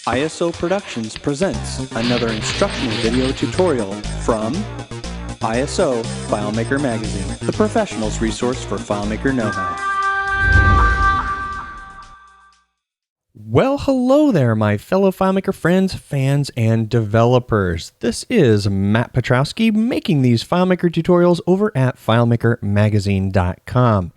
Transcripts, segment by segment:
ISO Productions presents another instructional video tutorial from ISO FileMaker Magazine, the professional's resource for FileMaker know-how. Well, hello there, my fellow FileMaker friends, fans, and developers. This is Matt Petrowski making these FileMaker tutorials over at FileMakerMagazine.com.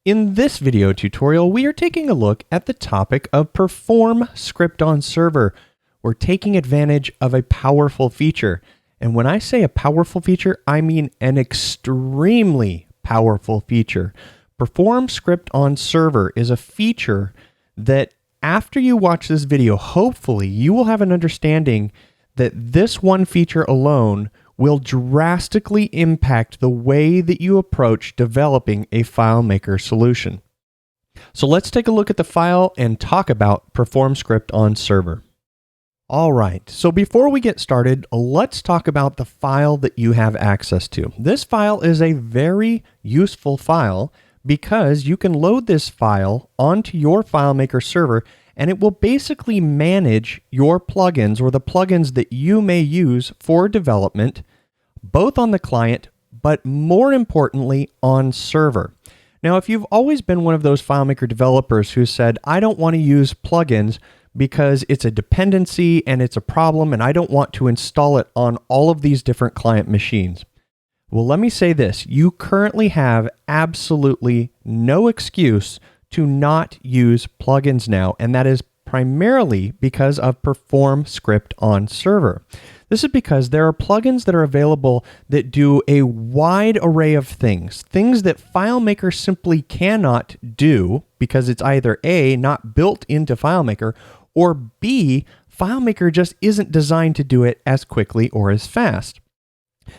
In this video tutorial, we are taking a look at the topic of Perform Script on Server. We're taking advantage of a powerful feature. And when I say a powerful feature, I mean an extremely powerful feature. Perform Script on Server is a feature that after you watch this video, hopefully you will have an understanding that this one feature alone will drastically impact the way that you approach developing a FileMaker solution. So let's take a look at the file and talk about Perform Script on Server. All right, so before we get started, let's talk about the file that you have access to. This file is a very useful file because you can load this file onto your FileMaker server and it will basically manage your plugins or the plugins that you may use for development, both on the client, but more importantly on server. Now, if you've always been one of those FileMaker developers who said, I don't want to use plugins because it's a dependency and it's a problem and I don't want to install it on all of these different client machines. Well, let me say this, you currently have absolutely no excuse to not use plugins now, and that is primarily because of Perform Script on Server. This is because there are plugins that are available that do a wide array of things that FileMaker simply cannot do because it's either A, not built into FileMaker, or B, FileMaker just isn't designed to do it as quickly or as fast.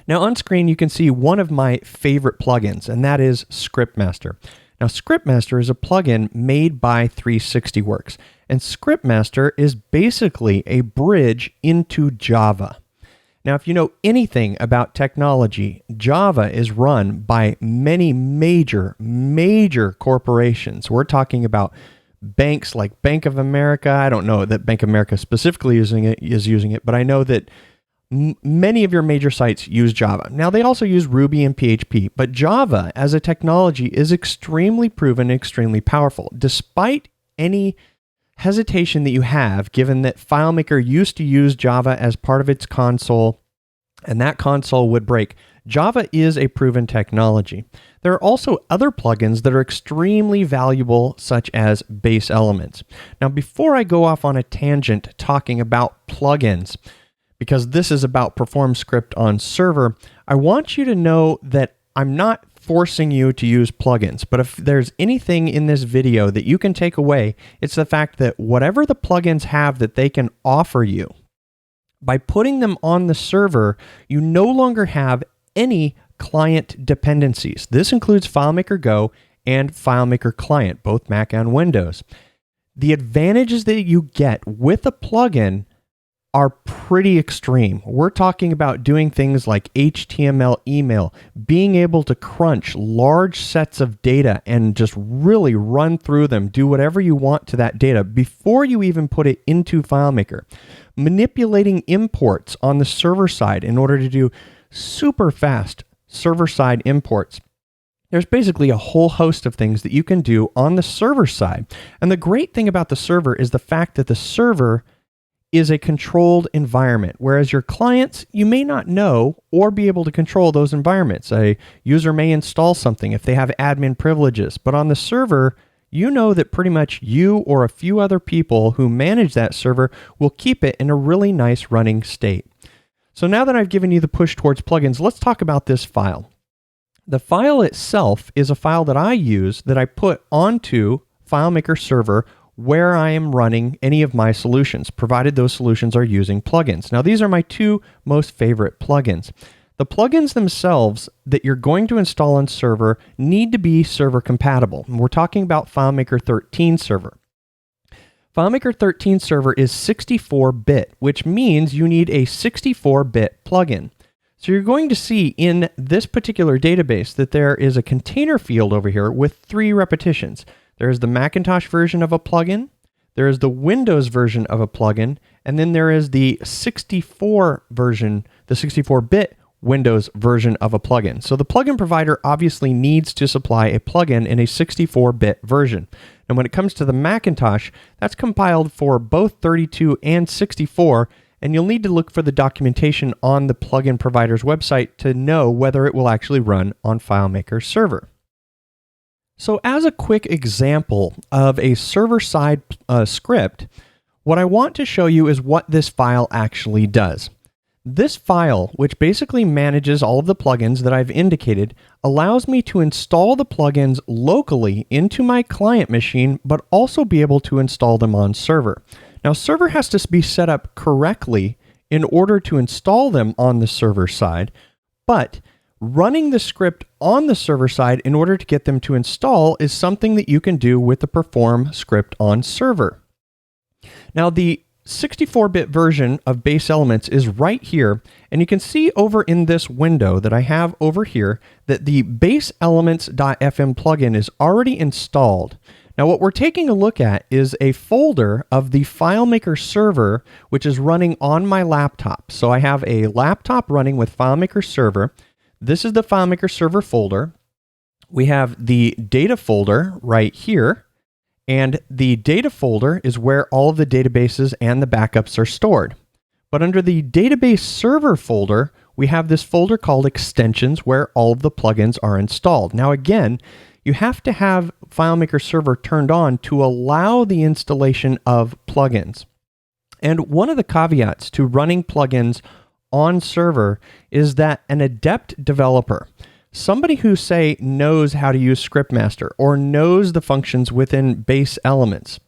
Now on screen you can see one of my favorite plugins, and that is ScriptMaster. Now ScriptMaster is a plugin made by 360works, and ScriptMaster is basically a bridge into Java. Now, if you know anything about technology, Java is run by many major corporations. We're talking about banks like Bank of America. I don't know that Bank of America specifically is using it, but I know that many of your major sites use Java. Now, they also use Ruby and PHP, but Java as a technology is extremely proven, extremely powerful, despite any hesitation that you have, given that FileMaker used to use Java as part of its console, and that console would break. Java is a proven technology. There are also other plugins that are extremely valuable, such as base elements. Now, before I go off on a tangent talking about plugins, because this is about Perform Script on Server, I want you to know that I'm not forcing you to use plugins, but if there's anything in this video that you can take away, it's the fact that whatever the plugins have that they can offer you, by putting them on the server, you no longer have any client dependencies. This includes FileMaker Go and FileMaker Client, both Mac and Windows. The advantages that you get with a plugin are pretty extreme. We're talking about doing things like HTML email, being able to crunch large sets of data and just really run through them, do whatever you want to that data before you even put it into FileMaker. Manipulating imports on the server side in order to do super fast server-side imports. There's basically a whole host of things that you can do on the server side. And the great thing about the server is the fact that the server is a controlled environment, whereas your clients, you may not know or be able to control those environments. A user may install something if they have admin privileges, but on the server, you know that pretty much you or a few other people who manage that server will keep it in a really nice running state. So now that I've given you the push towards plugins, let's talk about this file. The file itself is a file that I use that I put onto FileMaker server where I am running any of my solutions, provided those solutions are using plugins. Now, these are my two most favorite plugins. The plugins themselves that you're going to install on server need to be server compatible. We're talking about FileMaker 13 server. FileMaker 13 server is 64-bit, which means you need a 64-bit plugin. So you're going to see in this particular database that there is a container field over here with 3 repetitions. There's the Macintosh version of a plugin, there is the Windows version of a plugin, and then there is the 64 version, the 64-bit Windows version of a plugin. So the plugin provider obviously needs to supply a plugin in a 64-bit version. And when it comes to the Macintosh, that's compiled for both 32 and 64, and you'll need to look for the documentation on the plugin provider's website to know whether it will actually run on FileMaker server. So as a quick example of a server-side script, what I want to show you is what this file actually does. This file, which basically manages all of the plugins that I've indicated, allows me to install the plugins locally into my client machine, but also be able to install them on server. Now, server has to be set up correctly in order to install them on the server side, but running the script on the server side in order to get them to install is something that you can do with the perform script on server. Now, the 64-bit version of base elements is right here, and you can see over in this window that I have over here that the base elements.fm plugin is already installed. Now, what we're taking a look at is a folder of the FileMaker server, which is running on my laptop. So I have a laptop running with FileMaker server. This is the FileMaker server folder. We have the data folder right here, and the data folder is where all of the databases and the backups are stored. But under the database server folder, we have this folder called extensions where all of the plugins are installed. Now again, you have to have FileMaker server turned on to allow the installation of plugins. And one of the caveats to running plugins on server is that an adept developer, somebody who, say, knows how to use ScriptMaster or knows the functions within base elements,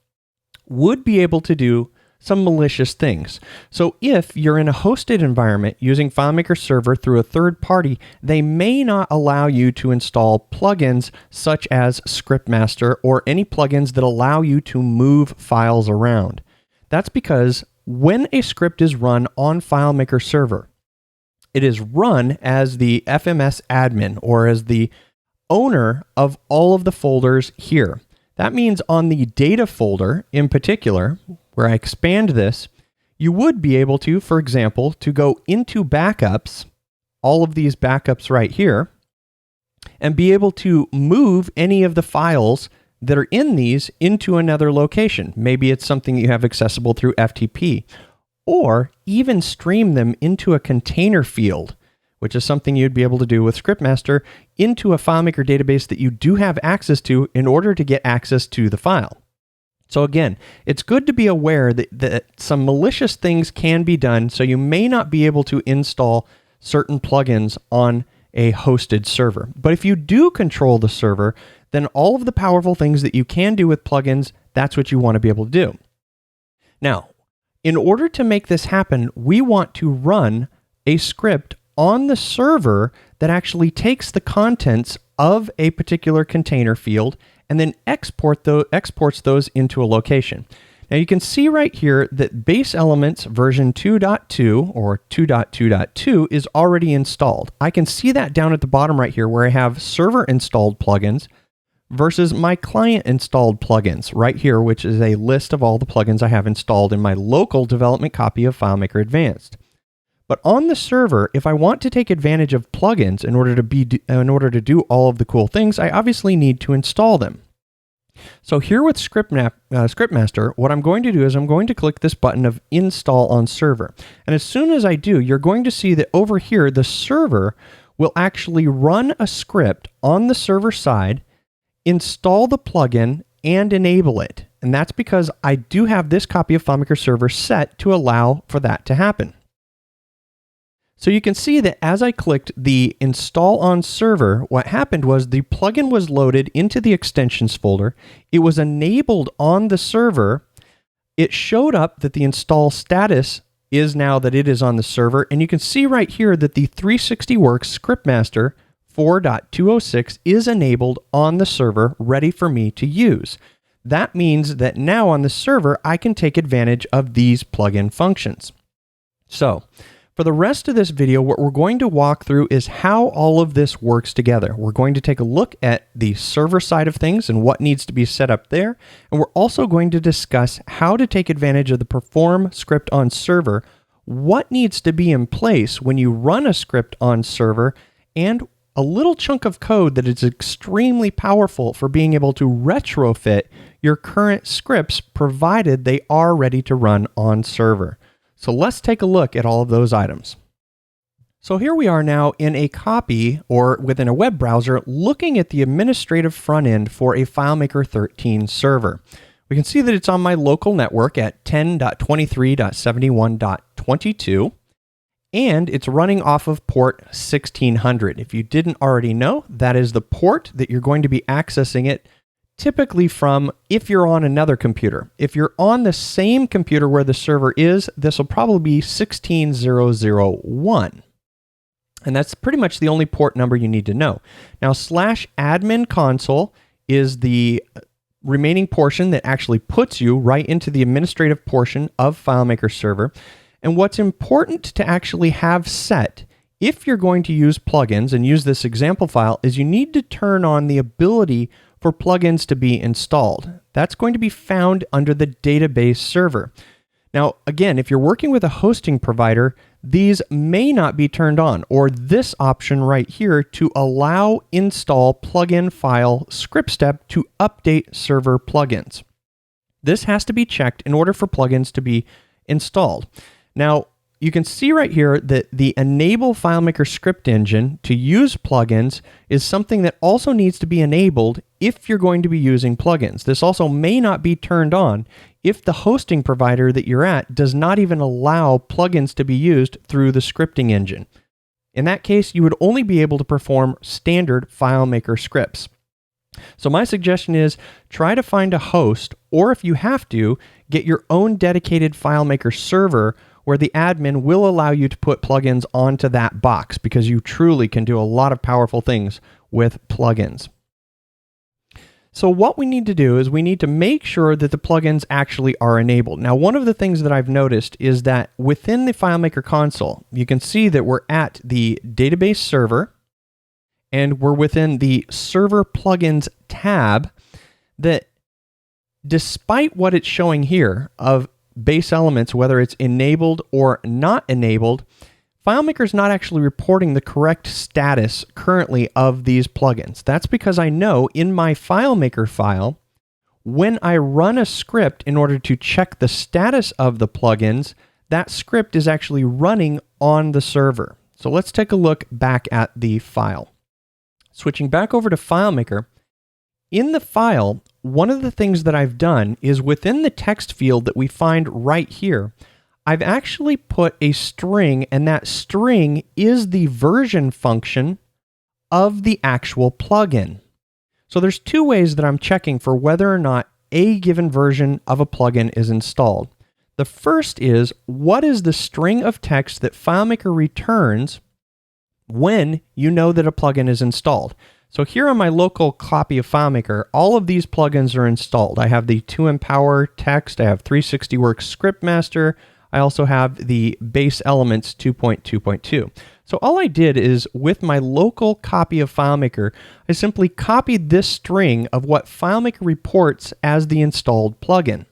would be able to do some malicious things. So if you're in a hosted environment using FileMaker server through a third party, they may not allow you to install plugins such as ScriptMaster or any plugins that allow you to move files around. That's because when a script is run on FileMaker server, it is run as the FMS admin or as the owner of all of the folders here. That means on the data folder in particular, where I expand this, you would be able to, for example, to go into backups, all of these backups right here, and be able to move any of the files that are in these into another location. Maybe it's something you have accessible through FTP, or even stream them into a container field, which is something you'd be able to do with ScriptMaster, into a FileMaker database that you do have access to in order to get access to the file. So again, it's good to be aware that some malicious things can be done, so you may not be able to install certain plugins on a hosted server. But if you do control the server, then all of the powerful things that you can do with plugins, that's what you want to be able to do. Now, in order to make this happen, we want to run a script on the server that actually takes the contents of a particular container field and then exports those into a location. Now you can see right here that base elements version 2.2 or 2.2.2 is already installed. I can see that down at the bottom right here where I have server installed plugins versus my client installed plugins right here, which is a list of all the plugins I have installed in my local development copy of FileMaker Advanced. But on the server, if I want to take advantage of plugins in order to do all of the cool things, I obviously need to install them. So here with ScriptMaster, what I'm going to do is I'm going to click this button of Install on Server. And as soon as I do, you're going to see that over here, the server will actually run a script on the server side, install the plugin, and enable it. And that's because I do have this copy of FileMaker Server set to allow for that to happen. So you can see that as I clicked the Install on Server, what happened was the plugin was loaded into the extensions folder. It was enabled on the server. It showed up that the install status is now that it is on the server. And you can see right here that the 360works ScriptMaster 4.206 is enabled on the server, ready for me to use. That means that now on the server, I can take advantage of these plugin functions. So, For the rest of this video, what we're going to walk through is how all of this works together. We're going to take a look at the server side of things and what needs to be set up there. And we're also going to discuss how to take advantage of the perform script on server, what needs to be in place when you run a script on server, and a little chunk of code that is extremely powerful for being able to retrofit your current scripts provided they are ready to run on server. So let's take a look at all of those items. So here we are now in a copy or within a web browser looking at the administrative front end for a FileMaker 13 server. We can see that it's on my local network at 10.23.71.22 and it's running off of port 1600. If you didn't already know, that is the port that you're going to be accessing it typically from if you're on another computer. If you're on the same computer where the server is, this will probably be 16001. And that's pretty much the only port number you need to know. Now, /admin console is the remaining portion that actually puts you right into the administrative portion of FileMaker server. And what's important to actually have set if you're going to use plugins and use this example file is you need to turn on the ability for plugins to be installed. That's going to be found under the database server. Now, again, if you're working with a hosting provider, these may not be turned on, or this option right here to allow install plugin file script step to update server plugins. This has to be checked in order for plugins to be installed. Now, you can see right here that the enable FileMaker script engine to use plugins is something that also needs to be enabled if you're going to be using plugins. This also may not be turned on if the hosting provider that you're at does not even allow plugins to be used through the scripting engine. In that case, you would only be able to perform standard FileMaker scripts. So my suggestion is try to find a host, or if you have to, get your own dedicated FileMaker server where the admin will allow you to put plugins onto that box because you truly can do a lot of powerful things with plugins. So what we need to do is we need to make sure that the plugins actually are enabled. Now, one of the things that I've noticed is that within the FileMaker console, you can see that we're at the database server and we're within the server plugins tab that despite what it's showing here of base elements, whether it's enabled or not enabled, FileMaker is not actually reporting the correct status currently of these plugins. That's because I know in my FileMaker file, when I run a script in order to check the status of the plugins, that script is actually running on the server. So let's take a look back at the file. Switching back over to FileMaker, in the file, one of the things that I've done is within the text field that we find right here, I've actually put a string, and that string is the version function of the actual plugin. So there's two ways that I'm checking for whether or not a given version of a plugin is installed. The first is, what is the string of text that FileMaker returns when you know that a plugin is installed? So here on my local copy of FileMaker, all of these plugins are installed. I have the 2Empower text, I have 360works Script Master, I also have the base elements 2.2.2. So all I did is with my local copy of FileMaker, I simply copied this string of what FileMaker reports as the installed plugin.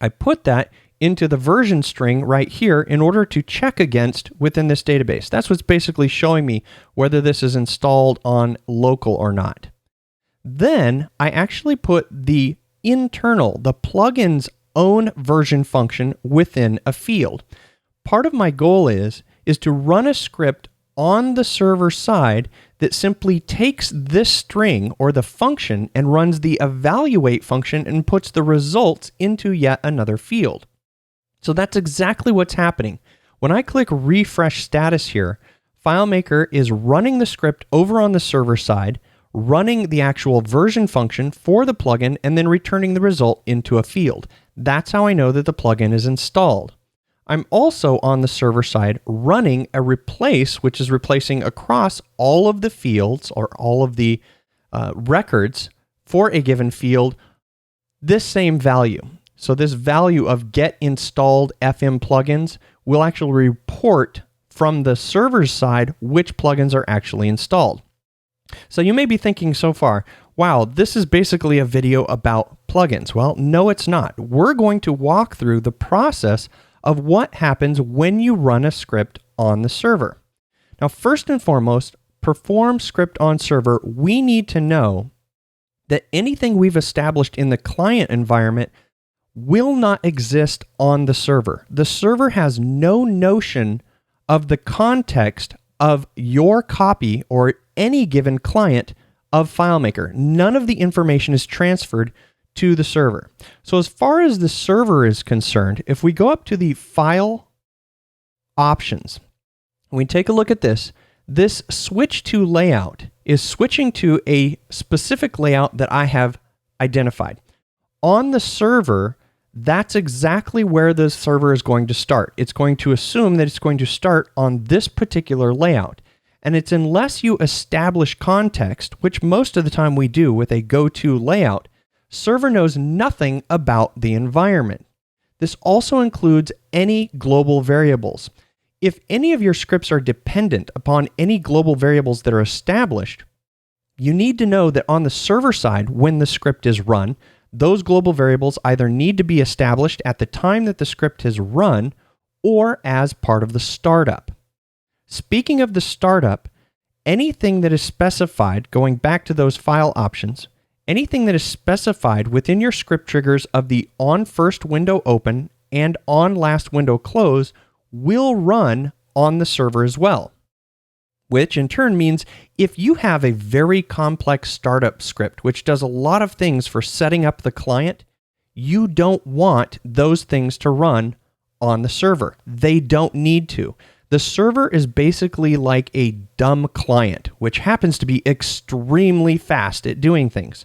I put that into the version string right here in order to check against within this database. That's what's basically showing me whether this is installed on local or not. Then I actually put the internal, the plugin's own version function within a field. Part of my goal is to run a script on the server side that simply takes this string or the function and runs the evaluate function and puts the results into yet another field. So that's exactly what's happening. When I click refresh status here, FileMaker is running the script over on the server side, running the actual version function for the plugin, and then returning the result into a field. That's how I know that the plugin is installed. I'm also on the server side running a replace, which is replacing across all of the fields or all of the records for a given field this same value. So this value of get installed FM plugins will actually report from the server's side which plugins are actually installed. So you may be thinking so far, wow, this is basically a video about plugins. Well, no, it's not. We're going to walk through the process of what happens when you run a script on the server. Now, first and foremost, perform script on server, we need to know that anything we've established in the client environment will not exist on the server. The server has no notion of the context of your copy or any given client of FileMaker. None of the information is transferred to the server. So as far as the server is concerned, if we go up to the File options, and we take a look at this switch to layout is switching to a specific layout that I have identified. On the server, that's exactly where the server is going to start. It's going to assume that it's going to start on this particular layout. And it's unless you establish context, which most of the time we do with a go-to layout, server knows nothing about the environment. This also includes any global variables. If any of your scripts are dependent upon any global variables that are established, you need to know that on the server side, when the script is run, those global variables either need to be established at the time that the script is run or as part of the startup. Speaking of the startup, anything that is specified, going back to those file options, anything that is specified within your script triggers of the on first window open and on last window close will run on the server as well. Which in turn means if you have a very complex startup script, which does a lot of things for setting up the client, you don't want those things to run on the server. They don't need to. The server is basically like a dumb client, which happens to be extremely fast at doing things.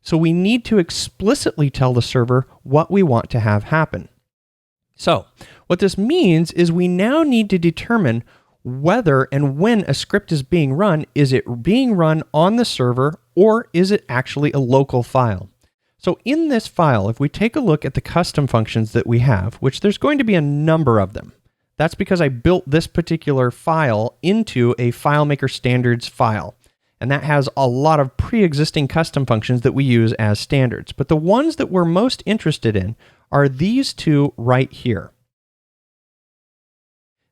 So we need to explicitly tell the server what we want to have happen. So what this means is we now need to determine whether and when a script is being run. Is it being run on the server or is it actually a local file? So in this file, if we take a look at the custom functions that we have, which there's going to be a number of them, that's because I built this particular file into a FileMaker standards file. And that has a lot of pre-existing custom functions that we use as standards. But the ones that we're most interested in are these two right here.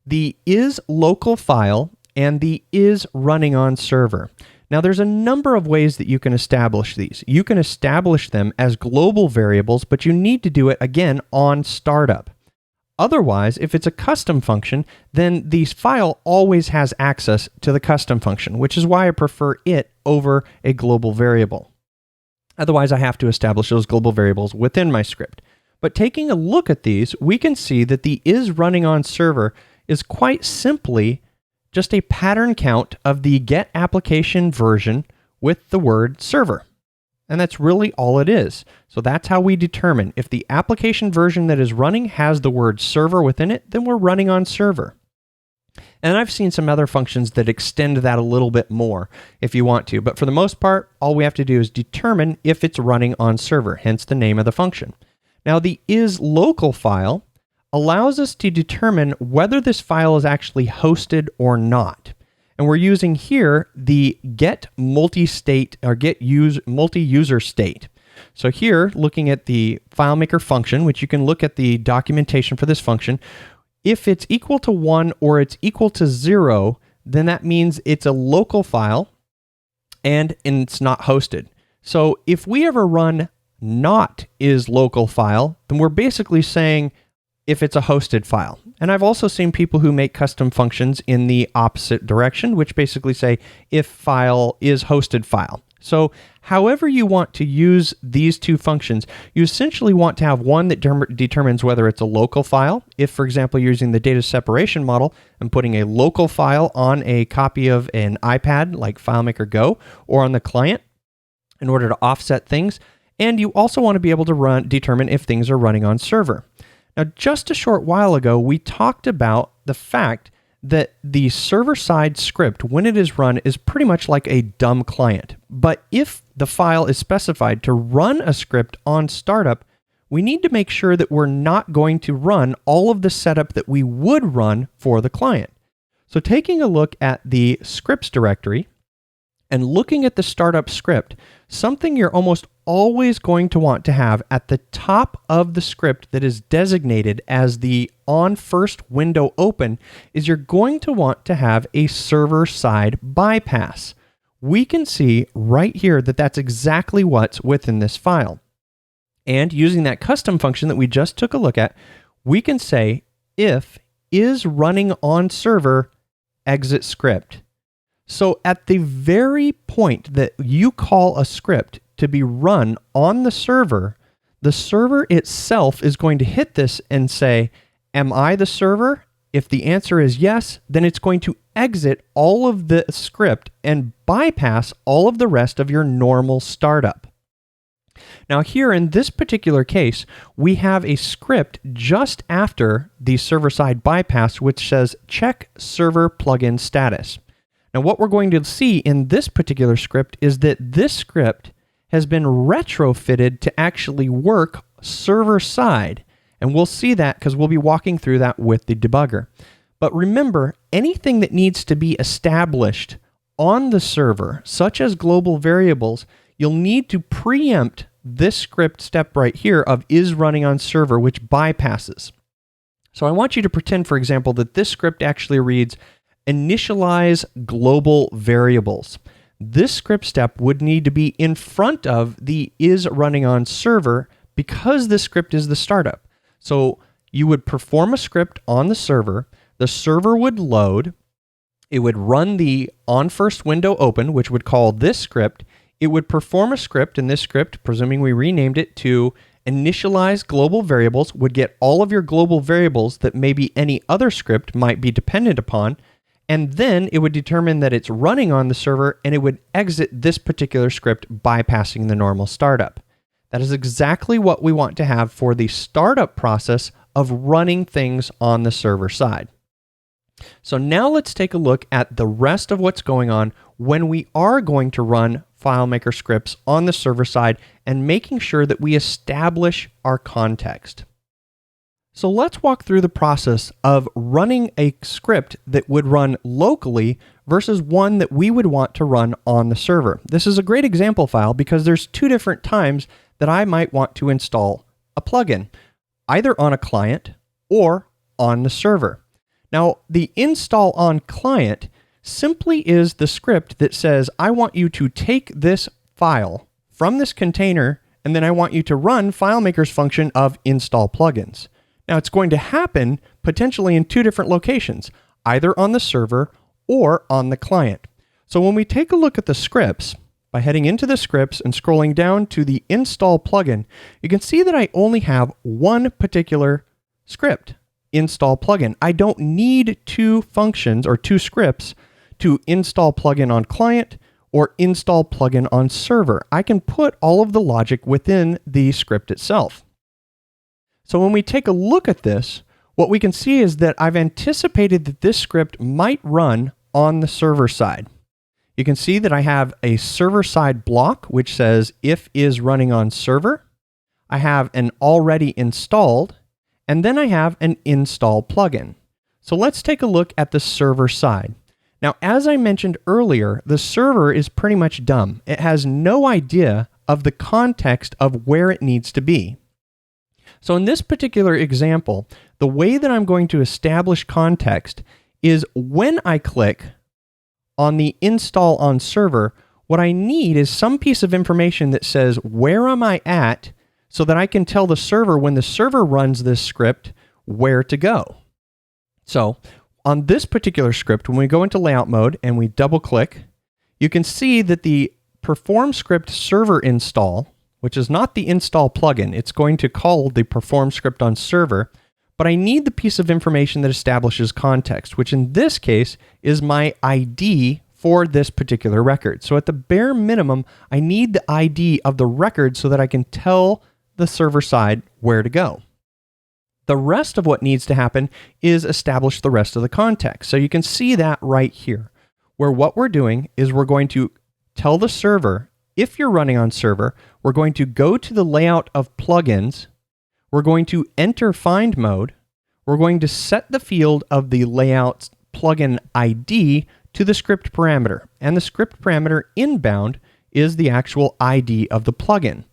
The is local file and the is running on server. Now there's a number of ways that you can establish these. You can establish them as global variables, but you need to do it again on startup. Otherwise, if it's a custom function, then the file always has access to the custom function, which is why I prefer it over a global variable. Otherwise, I have to establish those global variables within my script. But taking a look at these, we can see that the is running on server is quite simply just a pattern count of the get application version with the word server. And that's really all it is. So that's how we determine if the application version that is running has the word server within it, then we're running on server. And I've seen some other functions that extend that a little bit more if you want to. But for the most part, all we have to do is determine if it's running on server, hence the name of the function. Now the is local file allows us to determine whether this file is actually hosted or not. And we're using here the get multi-state or get multi-user state. So here, looking at the FileMaker function, which you can look at the documentation for this function, if it's equal to 1 or it's equal to 0, then that means it's a local file and it's not hosted. So if we ever run not is local file, then we're basically saying if it's a hosted file. And I've also seen people who make custom functions in the opposite direction, which basically say if file is hosted file. So however you want to use these two functions, you essentially want to have one that determines whether it's a local file. If, for example, you're using the data separation model and putting a local file on a copy of an iPad like FileMaker Go or on the client in order to offset things. And you also want to be able to determine if things are running on server. Now, just a short while ago, we talked about the fact that the server-side script, when it is run, is pretty much like a dumb client. But if the file is specified to run a script on startup, we need to make sure that we're not going to run all of the setup that we would run for the client. So taking a look at the scripts directory and looking at the startup script, something you're almost always going to want to have at the top of the script that is designated as the on first window open is you're going to want to have a server-side bypass. We can see right here that that's exactly what's within this file. And using that custom function that we just took a look at, we can say if is running on server exit script. So at the very point that you call a script to be run on the server itself is going to hit this and say, am I the server? If the answer is yes, then it's going to exit all of the script and bypass all of the rest of your normal startup. Now here in this particular case, we have a script just after the server-side bypass which says check server plugin status. Now what we're going to see in this particular script is that this script has been retrofitted to actually work server-side. And we'll see that because we'll be walking through that with the debugger. But remember, anything that needs to be established on the server, such as global variables, you'll need to preempt this script step right here of is running on server, which bypasses. So I want you to pretend, for example, that this script actually reads initialize global variables. This script step would need to be in front of the is running on server because this script is the startup. So you would perform a script on the server would load, it would run the on first window open, which would call this script, it would perform a script, and this script, presuming we renamed it to initialize global variables, would get all of your global variables that maybe any other script might be dependent upon, and then it would determine that it's running on the server, and it would exit this particular script bypassing the normal startup. That is exactly what we want to have for the startup process of running things on the server side. So now let's take a look at the rest of what's going on when we are going to run FileMaker scripts on the server side and making sure that we establish our context. So let's walk through the process of running a script that would run locally versus one that we would want to run on the server. This is a great example file because there's two different times that I might want to install a plugin, either on a client or on the server. Now, the install on client simply is the script that says, I want you to take this file from this container, and then I want you to run FileMaker's function of install plugins. Now, it's going to happen potentially in two different locations, either on the server or on the client. So when we take a look at the scripts, by heading into the scripts and scrolling down to the install plugin, you can see that I only have one particular script, install plugin. I don't need two functions or two scripts to install plugin on client or install plugin on server. I can put all of the logic within the script itself. So when we take a look at this, what we can see is that I've anticipated that this script might run on the server side. You can see that I have a server-side block which says if is running on server. I have an already installed, and then I have an install plugin. So let's take a look at the server side. Now, as I mentioned earlier, the server is pretty much dumb. It has no idea of the context of where it needs to be. So in this particular example, the way that I'm going to establish context is when I click on the install on server, what I need is some piece of information that says, where am I at, so that I can tell the server when the server runs this script where to go. So on this particular script, when we go into layout mode and we double click, you can see that the perform script server install, which is not the install plugin, it's going to call the perform script on server, but I need the piece of information that establishes context, which in this case is my ID for this particular record. So at the bare minimum, I need the ID of the record so that I can tell the server side where to go. The rest of what needs to happen is establish the rest of the context. So you can see that right here, where what we're doing is we're going to tell the server, if you're running on server, we're going to go to the layout of plugins, we're going to enter find mode, we're going to set the field of the layout plugin ID to the script parameter, and the script parameter inbound is the actual ID of the plugin.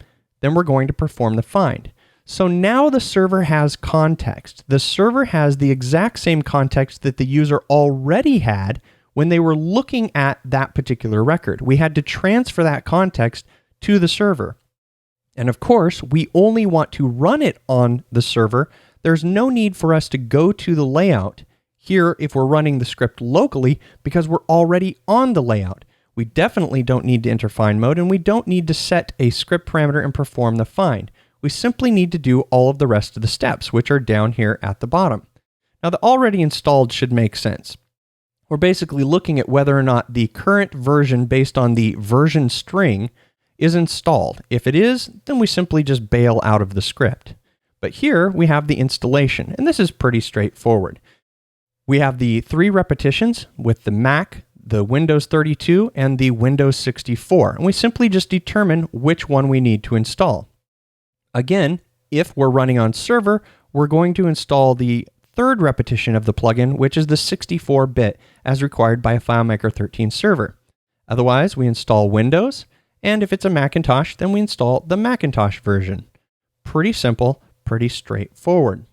Then we're going to perform the find. So now the server has context. The server has the exact same context that the user already had when they were looking at that particular record. We had to transfer that context to the server. And of course, we only want to run it on the server. There's no need for us to go to the layout here if we're running the script locally because we're already on the layout. We definitely don't need to enter find mode, and we don't need to set a script parameter and perform the find. We simply need to do all of the rest of the steps, which are down here at the bottom. Now, the already installed should make sense. We're basically looking at whether or not the current version based on the version string is installed. If it is, then we simply just bail out of the script. But here we have the installation, and this is pretty straightforward. We have the 3 repetitions with the Mac, the Windows 32, and the Windows 64, and we simply just determine which one we need to install. Again, if we're running on server, we're going to install the 3rd repetition of the plugin, which is the 64-bit, as required by a FileMaker 13 server. Otherwise, we install Windows, and if it's a Macintosh, then we install the Macintosh version. Pretty simple, pretty straightforward.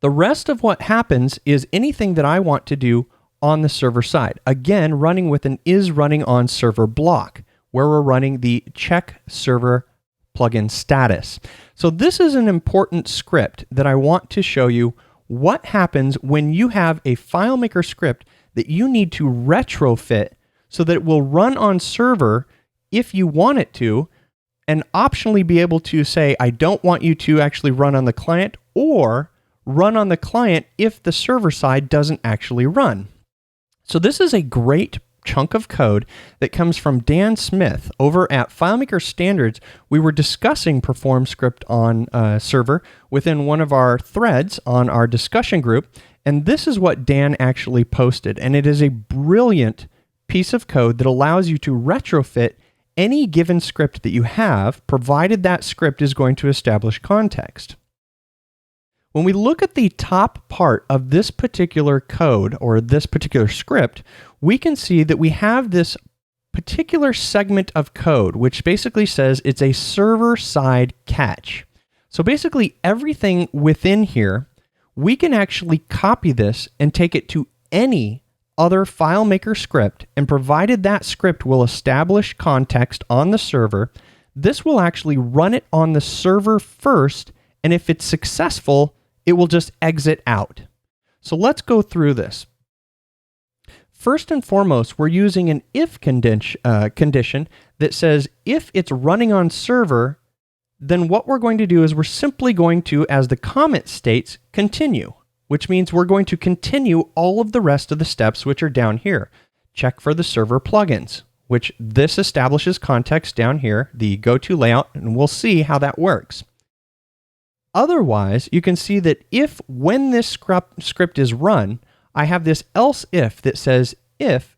The rest of what happens is anything that I want to do on the server side. Again, running with an is running on server block, where we're running the check server plugin status. So this is an important script that I want to show you what happens when you have a FileMaker script that you need to retrofit so that it will run on server if you want it to, and optionally be able to say, I don't want you to actually run on the client, or run on the client if the server side doesn't actually run. So this is a great chunk of code that comes from Dan Smith over at FileMaker Standards. We were discussing perform script on server within one of our threads on our discussion group, and this is what Dan actually posted, and it is a brilliant piece of code that allows you to retrofit any given script that you have, provided that script is going to establish context. When we look at the top part of this particular code or this particular script, we can see that we have this particular segment of code, which basically says it's a server-side catch. So basically everything within here, we can actually copy this and take it to any other FileMaker script, and provided that script will establish context on the server, this will actually run it on the server first, and if it's successful, it will just exit out. So let's go through this. First and foremost, we're using an if condition that says if it's running on server, then what we're going to do is we're simply going to, as the comment states, continue, which means we're going to continue all of the rest of the steps which are down here. Check for the server plugins, which this establishes context down here, the go-to layout, and we'll see how that works. Otherwise, you can see that if when this script is run, I have this else if that says if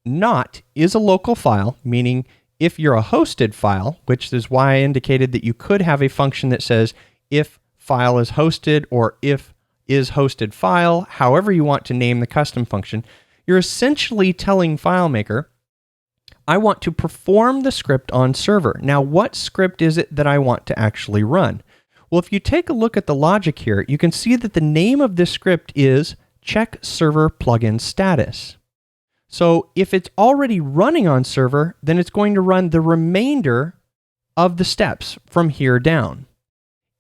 not is a local file, meaning if you're a hosted file, which is why I indicated that you could have a function that says if file is hosted or if is hosted file, however you want to name the custom function, you're essentially telling FileMaker, I want to perform the script on server. Now, what script is it that I want to actually run? Well, if you take a look at the logic here, you can see that the name of this script is check server plugin status. So if it's already running on server, then it's going to run the remainder of the steps from here down.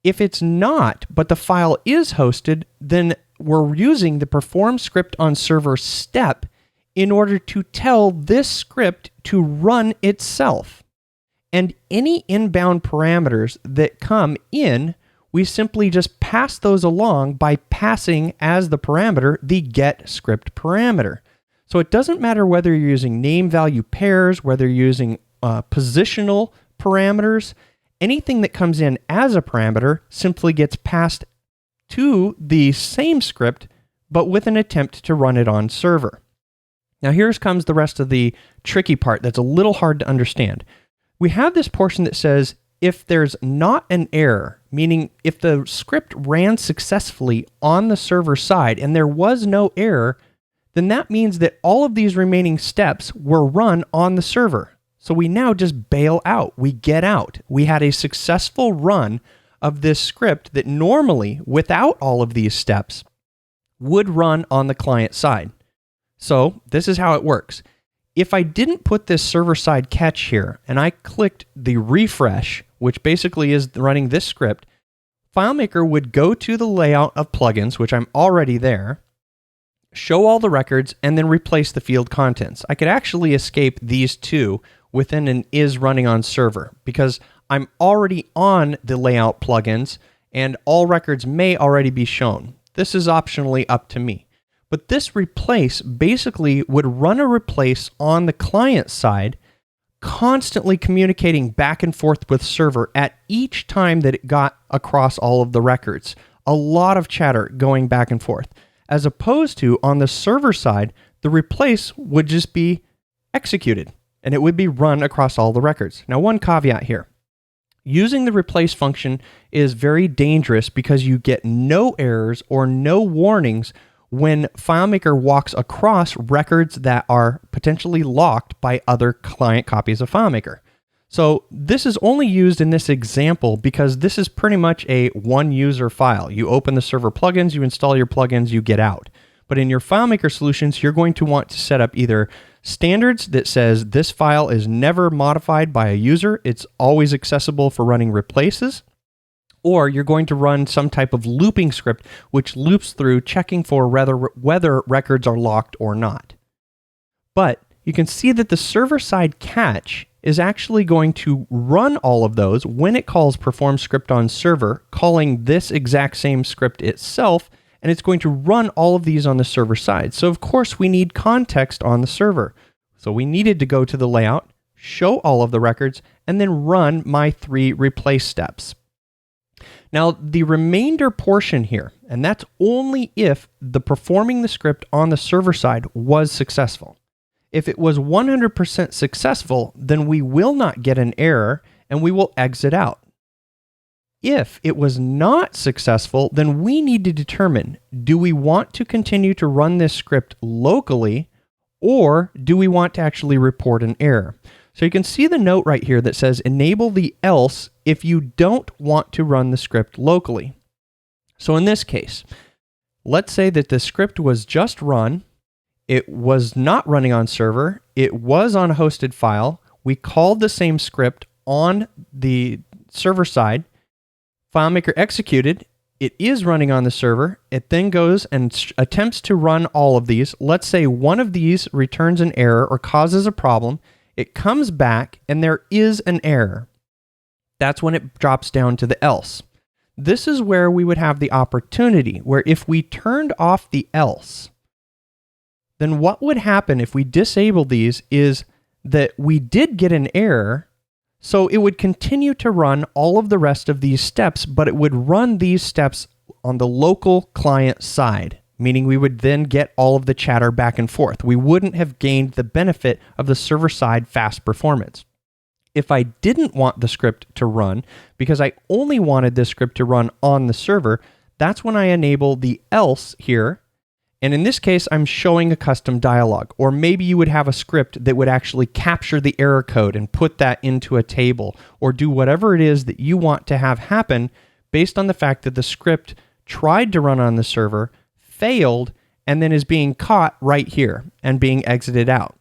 If it's not, but the file is hosted, then we're using the perform script on server step in order to tell this script to run itself. And any inbound parameters that come in, we simply just pass those along by passing as the parameter the get script parameter. So it doesn't matter whether you're using name value pairs, whether you're using positional parameters, anything that comes in as a parameter simply gets passed to the same script, but with an attempt to run it on server. Now here comes the rest of the tricky part that's a little hard to understand. We have this portion that says if there's not an error, meaning if the script ran successfully on the server side and there was no error, then that means that all of these remaining steps were run on the server. So we now just bail out. We get out. We had a successful run of this script that normally, without all of these steps, would run on the client side. So this is how it works. If I didn't put this server-side catch here and I clicked the refresh, which basically is running this script, FileMaker would go to the layout of plugins, which I'm already there, show all the records, and then replace the field contents. I could actually escape these two within an is running on server because I'm already on the layout plugins and all records may already be shown. This is optionally up to me. But this replace basically would run a replace on the client side, constantly communicating back and forth with server at each time that it got across all of the records. A lot of chatter going back and forth. As opposed to on the server side, the replace would just be executed and it would be run across all the records. Now, one caveat here. Using the replace function is very dangerous because you get no errors or no warnings when FileMaker walks across records that are potentially locked by other client copies of FileMaker. So this is only used in this example because this is pretty much a one-user file. You open the server plugins, you install your plugins, you get out. But in your FileMaker solutions, you're going to want to set up either standards that says this file is never modified by a user, it's always accessible for running replaces, or you're going to run some type of looping script which loops through checking for whether records are locked or not. But you can see that the server-side catch is actually going to run all of those when it calls perform script on server, calling this exact same script itself, and it's going to run all of these on the server side. So of course we need context on the server. So we needed to go to the layout, show all of the records, and then run my 3 replace steps. Now the remainder portion here, and that's only if the performing the script on the server side was successful. If it was 100% successful, then we will not get an error and we will exit out. If it was not successful, then we need to determine, do we want to continue to run this script locally or do we want to actually report an error? So you can see the note right here that says enable the else if you don't want to run the script locally. So in this case, let's say that the script was just run. It was not running on server. It was on a hosted file. We called the same script on the server side. FileMaker executed. It is running on the server. It then goes and attempts to run all of these. Let's say one of these returns an error or causes a problem. It comes back and there is an error. That's when it drops down to the else. This is where we would have the opportunity where if we turned off the else, then what would happen if we disable these is that we did get an error, so it would continue to run all of the rest of these steps, but it would run these steps on the local client side, meaning we would then get all of the chatter back and forth. We wouldn't have gained the benefit of the server-side fast performance. If I didn't want the script to run, because I only wanted this script to run on the server, that's when I enable the else here. And in this case, I'm showing a custom dialog, or maybe you would have a script that would actually capture the error code and put that into a table, or do whatever it is that you want to have happen based on the fact that the script tried to run on the server, failed, and then is being caught right here and being exited out,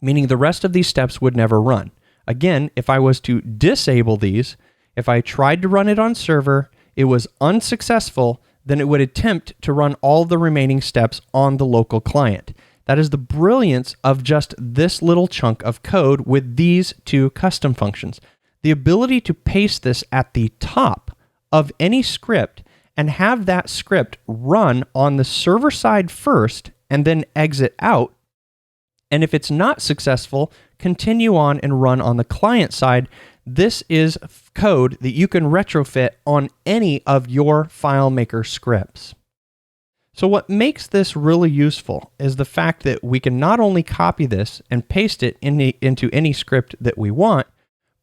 meaning the rest of these steps would never run. Again, if I was to disable these, if I tried to run it on server, it was unsuccessful, then it would attempt to run all the remaining steps on the local client. That is the brilliance of just this little chunk of code with these 2 custom functions. The ability to paste this at the top of any script and have that script run on the server side first and then exit out. And if it's not successful, continue on and run on the client side. This is code that you can retrofit on any of your FileMaker scripts. So what makes this really useful is the fact that we can not only copy this and paste it into any script that we want,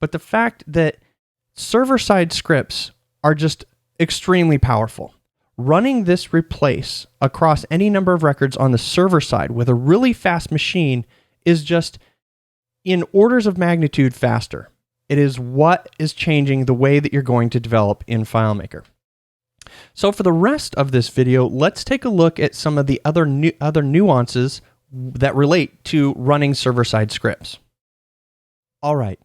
but the fact that server-side scripts are just extremely powerful. running this replace across any number of records on the server side with a really fast machine is just in orders of magnitude faster. It is what is changing the way that you're going to develop in FileMaker. So for the rest of this video, let's take a look at some of the other nuances that relate to running server-side scripts. All right.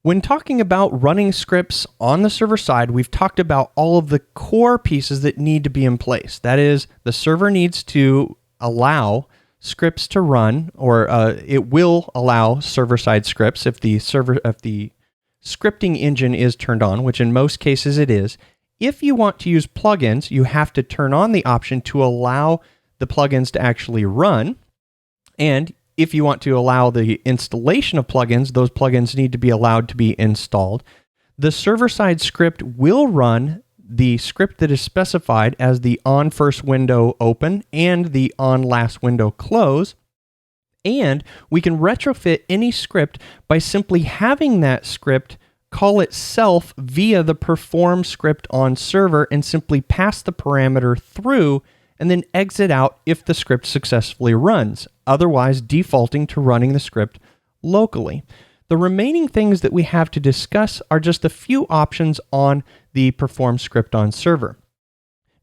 When talking about running scripts on the server side, we've talked about all of the core pieces that need to be in place. That is, the server needs to allow scripts to run, or it will allow server-side scripts if the scripting engine is turned on, which in most cases it is. If you want to use plugins, you have to turn on the option to allow the plugins to actually run. And if you want to allow the installation of plugins, those plugins need to be allowed to be installed. The server-side script will run the script that is specified as the on first window open and the on last window close. And we can retrofit any script by simply having that script call itself via the perform script on server and simply pass the parameter through and then exit out if the script successfully runs, otherwise defaulting to running the script locally. The remaining things that we have to discuss are just a few options on the perform script on server.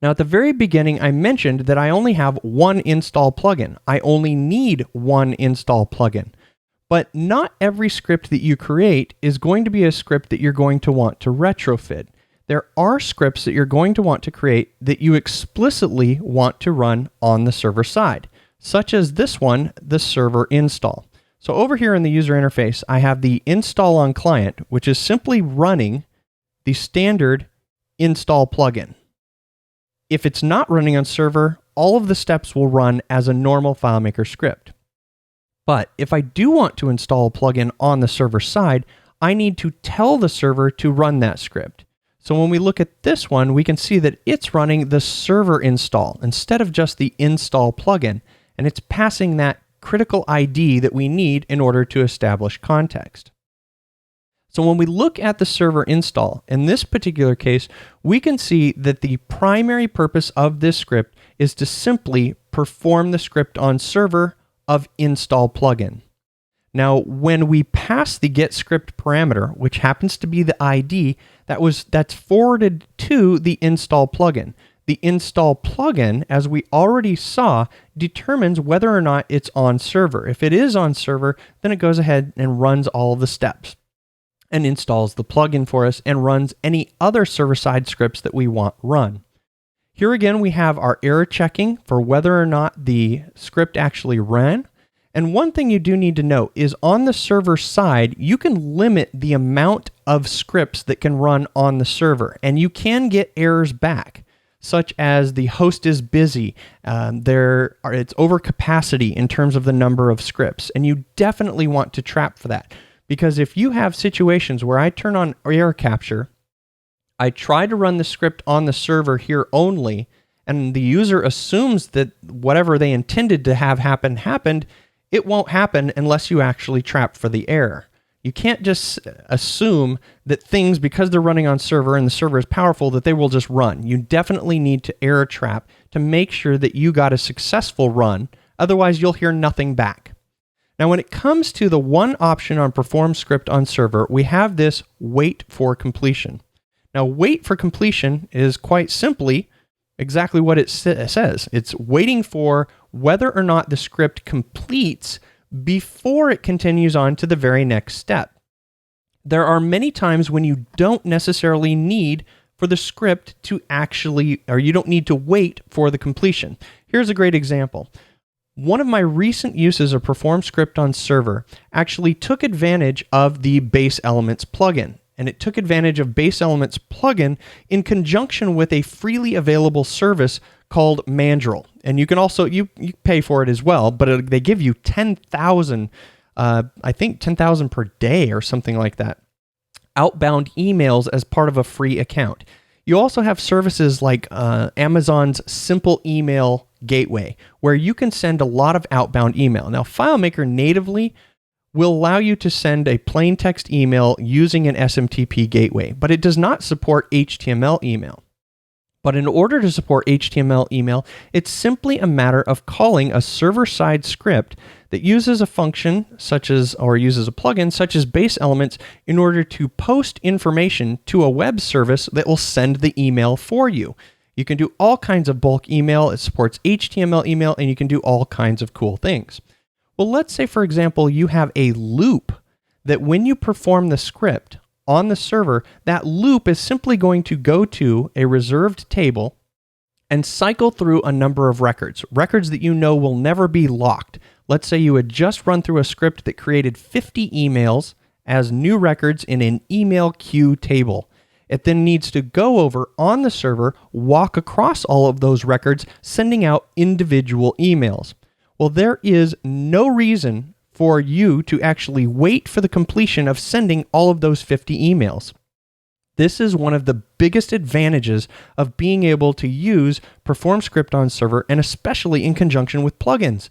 Now, at the very beginning, I mentioned that I only have one install plugin. I only need one install plugin. But not every script that you create is going to be a script that you're going to want to retrofit. There are scripts that you're going to want to create that you explicitly want to run on the server side, such as this one, the server install. So over here in the user interface, I have the install on client, which is simply running the standard install plugin. If it's not running on server, all of the steps will run as a normal FileMaker script. But if I do want to install a plugin on the server side, I need to tell the server to run that script. So when we look at this one, we can see that it's running the server install instead of just the install plugin, and it's passing that critical ID that we need in order to establish context. So when we look at the server install, in this particular case, we can see that the primary purpose of this script is to simply perform the script on server of install plugin. Now, when we pass the get script parameter, which happens to be the ID, that's forwarded to the install plugin. The install plugin, as we already saw, determines whether or not it's on server. If it is on server, then it goes ahead and runs all of the steps and installs the plugin for us and runs any other server-side scripts that we want run. Here again, we have our error checking for whether or not the script actually ran. And one thing you do need to know is on the server side, you can limit the amount of scripts that can run on the server, and you can get errors back, such as the host is busy, it's over capacity in terms of the number of scripts, and you definitely want to trap for that. Because if you have situations where I turn on error capture, I try to run the script on the server here only, and the user assumes that whatever they intended to have happen happened, it won't happen unless you actually trap for the error. You can't just assume that things, because they're running on server and the server is powerful, that they will just run. You definitely need to error trap to make sure that you got a successful run. Otherwise, you'll hear nothing back. Now, when it comes to the one option on perform script on server, we have this wait for completion. Now, wait for completion is quite simply exactly what it says. It's waiting for whether or not the script completes before it continues on to the very next step. There are many times when you don't necessarily need for the script to actually, or you don't need to wait for the completion. Here's a great example. One of my recent uses of perform script on server actually took advantage of the base elements plugin. And it took advantage of base elements plugin in conjunction with a freely available service called Mandrill. And you can also, you pay for it as well, but they give you 10,000, I think 10,000 per day or something like that, outbound emails as part of a free account. You also have services like Amazon's Simple Email Gateway, where you can send a lot of outbound email. Now, FileMaker natively will allow you to send a plain text email using an SMTP gateway, but it does not support HTML email. But in order to support HTML email, it's simply a matter of calling a server-side script that uses a function or uses a plugin such as base elements in order to post information to a web service that will send the email for you. You can do all kinds of bulk email. It supports HTML email, and you can do all kinds of cool things. Well, let's say, for example, you have a loop that when you perform the script on the server, that loop is simply going to go to a reserved table and cycle through a number of records that you know will never be locked. Let's say you had just run through a script that created 50 emails as new records in an email queue table. It then needs to go over on the server, walk across all of those records, sending out individual emails. Well, there is no reason for you to actually wait for the completion of sending all of those 50 emails. This is one of the biggest advantages of being able to use Perform Script on Server, and especially in conjunction with plugins.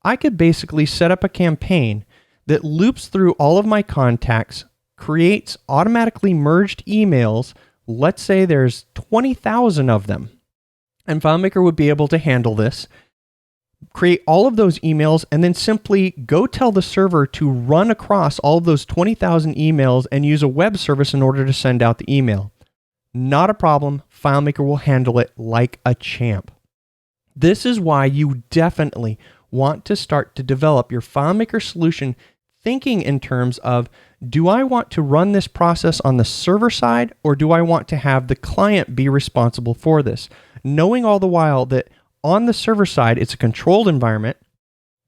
I could basically set up a campaign that loops through all of my contacts, creates automatically merged emails. Let's say there's 20,000 of them, and FileMaker would be able to handle this. Create all of those emails, and then simply go tell the server to run across all of those 20,000 emails and use a web service in order to send out the email. Not a problem. FileMaker will handle it like a champ. This is why you definitely want to start to develop your FileMaker solution thinking in terms of, do I want to run this process on the server side, or do I want to have the client be responsible for this? Knowing all the while that on the server side, it's a controlled environment.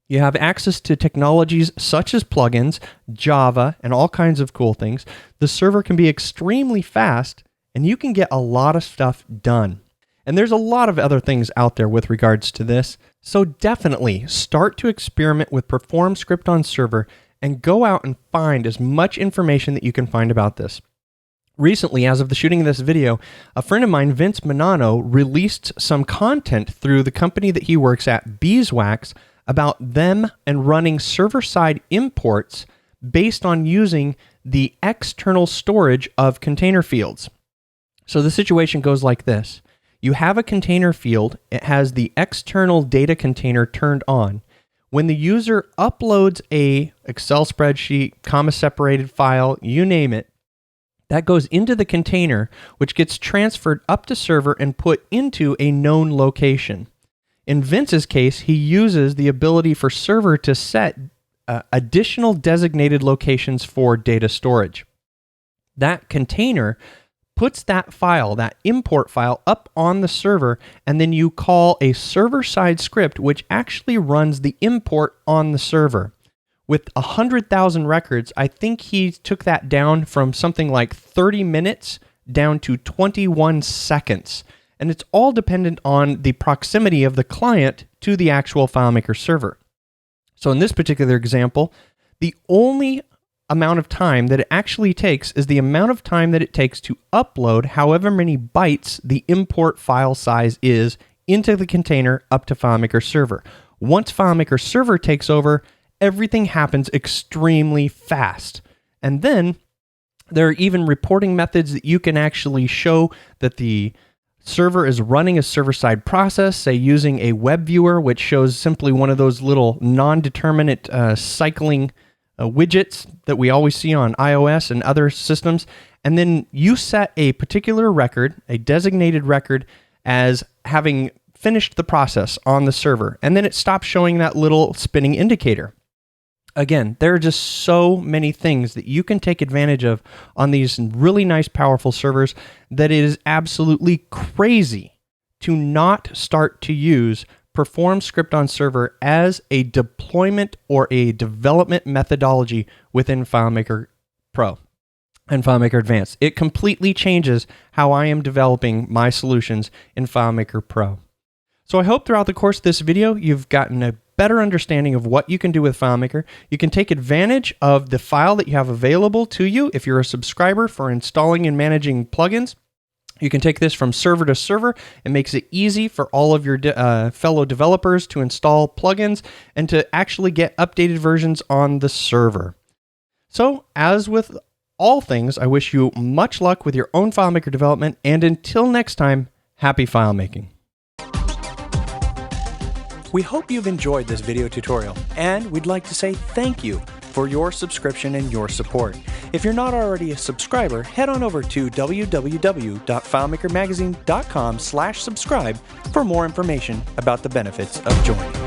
You have access to technologies such as plugins, Java, and all kinds of cool things. The server can be extremely fast, and you can get a lot of stuff done. And there's a lot of other things out there with regards to this. So definitely start to experiment with Perform Script on Server and go out and find as much information that you can find about this. Recently, as of the shooting of this video, a friend of mine, Vince Manano, released some content through the company that he works at, Beeswax, about them and running server-side imports based on using the external storage of container fields. So the situation goes like this. You have a container field. It has the external data container turned on. When the user uploads a Excel spreadsheet, comma-separated file, you name it, that goes into the container, which gets transferred up to server and put into a known location. In Vince's case, he uses the ability for server to set additional designated locations for data storage. That container puts that file, that import file, up on the server, and then you call a server-side script which actually runs the import on the server. With 100,000 records, I think he took that down from something like 30 minutes down to 21 seconds. And it's all dependent on the proximity of the client to the actual FileMaker server. So in this particular example, the only amount of time that it actually takes is the amount of time that it takes to upload however many bytes the import file size is into the container up to FileMaker server. Once FileMaker server takes over, everything happens extremely fast. And then there are even reporting methods that you can actually show that the server is running a server-side process, say using a web viewer, which shows simply one of those little non-determinate cycling widgets that we always see on iOS and other systems. And then you set a particular record, a designated record, as having finished the process on the server. And then it stops showing that little spinning indicator. Again, there are just so many things that you can take advantage of on these really nice, powerful servers that it is absolutely crazy to not start to use Perform Script on Server as a deployment or a development methodology within FileMaker Pro and FileMaker Advanced. It completely changes how I am developing my solutions in FileMaker Pro. So I hope throughout the course of this video, you've gotten a better understanding of what you can do with FileMaker. You can take advantage of the file that you have available to you if you're a subscriber for installing and managing plugins. You can take this from server to server. It makes it easy for all of your fellow developers to install plugins and to actually get updated versions on the server. So, as with all things, I wish you much luck with your own FileMaker development, and until next time, Happy file making. We hope you've enjoyed this video tutorial, and we'd like to say thank you for your subscription and your support. If you're not already a subscriber, head on over to www.filemakermagazine.com/subscribe for more information about the benefits of joining.